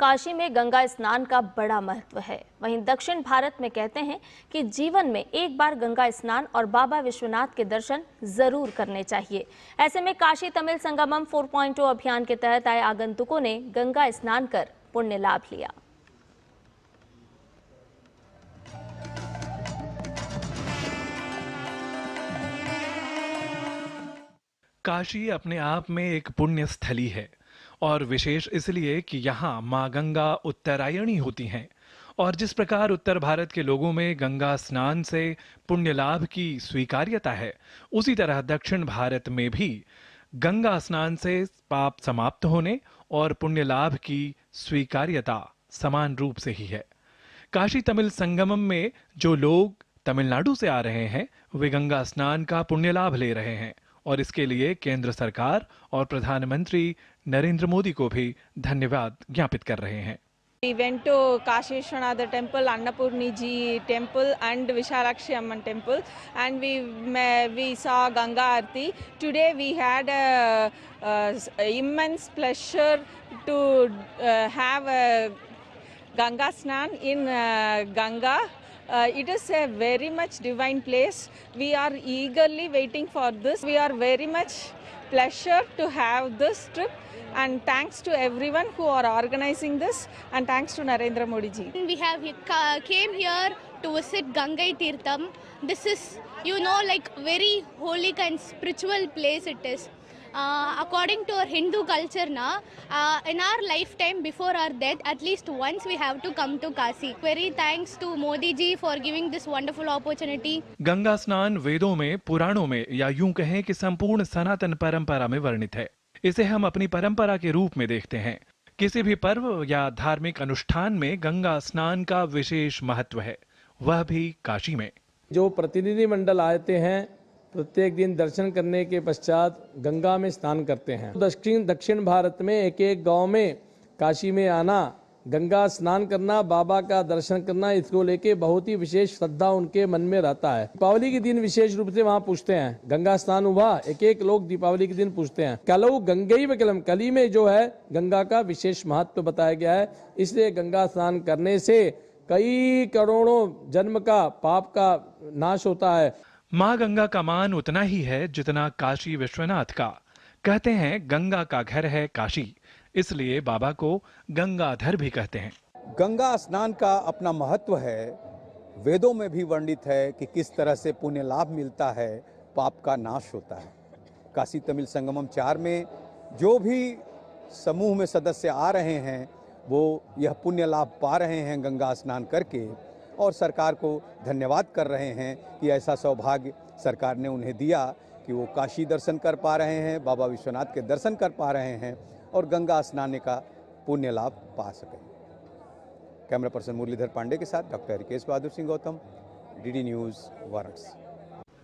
काशी में गंगा स्नान का बड़ा महत्व है। वहीं दक्षिण भारत में कहते हैं कि जीवन में एक बार गंगा स्नान और बाबा विश्वनाथ के दर्शन जरूर करने चाहिए। ऐसे में काशी तमिल संगमम 4.0 अभियान के तहत आए आगंतुकों ने गंगा स्नान कर पुण्य लाभ लिया। काशी अपने आप में एक पुण्य स्थली है और विशेष इसलिए कि यहाँ माँ गंगा उत्तरायणी होती हैं। और जिस प्रकार उत्तर भारत के लोगों में गंगा स्नान से पुण्य लाभ की स्वीकार्यता है, उसी तरह दक्षिण भारत में भी गंगा स्नान से पाप समाप्त होने और पुण्य लाभ की स्वीकार्यता समान रूप से ही है। काशी तमिल संगमम में जो लोग तमिलनाडु से आ रहे हैं, वे गंगा स्नान का पुण्य लाभ ले रहे हैं और इसके लिए केंद्र सरकार और प्रधानमंत्री नरेंद्र मोदी को भी धन्यवाद ज्ञापित कर रहे हैं। We went to Kashi Vishwanath temple, Annapurni Ji temple and Vishalakshi Amman temple, and we saw Ganga Aarti. Today we had immense pleasure to have a Ganga Snan in Ganga. It is a very much divine place. We are eagerly waiting for this. We are very much pleasure to have this trip, and thanks to everyone who are organizing this, and thanks to Narendra Modi ji. We have came here to visit Gangai Tirtham. This is, like very holy and spiritual place it is. According to our Hindu culture now, in our lifetime before our death, at least once we have to come to Kashi. Very thanks to Modi ji for giving this wonderful opportunity. Ganga स्नान वेदों में, पुराणों में या यूं कहें कि संपूर्ण सनातन परंपरा में वर्णित है। इसे हम अपनी परंपरा के रूप में देखते हैं। किसी भी पर्व या धार्मिक अनुष्ठान में गंगा स्नान का विशेष महत्व है, वह भी काशी में। जो प्रतिनिधि मंडल आते हैं, प्रत्येक दिन दर्शन करने के पश्चात गंगा में स्नान करते हैं। दक्षिण भारत में एक एक गांव में काशी में आना, गंगा स्नान करना, बाबा का दर्शन करना, इसको लेके बहुत ही विशेष श्रद्धा उनके मन में रहता है। दीपावली के दिन विशेष रूप से वहाँ पूछते हैं, गंगा स्नान हुआ, एक एक लोग दीपावली के दिन पूछते हैं। कलौ गंगैव कलम, कली में जो है गंगा का विशेष महत्व बताया गया है। इसलिए गंगा स्नान करने से कई करोड़ों जन्म का पाप का नाश होता है। माँ गंगा का मान उतना ही है जितना काशी विश्वनाथ का। कहते हैं गंगा का घर है काशी, इसलिए बाबा को गंगाधर भी कहते हैं। गंगा स्नान का अपना महत्व है, वेदों में भी वर्णित है कि किस तरह से पुण्य लाभ मिलता है, पाप का नाश होता है। काशी तमिल संगमम 4 में जो भी समूह में सदस्य आ रहे हैं, वो यह पुण्य लाभ पा रहे हैं गंगा स्नान करके, और सरकार को धन्यवाद कर रहे हैं कि ऐसा सौभाग्य सरकार ने उन्हें दिया कि वो काशी दर्शन कर पा रहे हैं, बाबा विश्वनाथ के दर्शन कर पा रहे हैं और गंगा स्नान का पुण्य लाभ पा सकें। कैमरा पर्सन मुरलीधर पांडे के साथ doctor Rikesh Bahadur Singh Gautam, DD news Varanasi.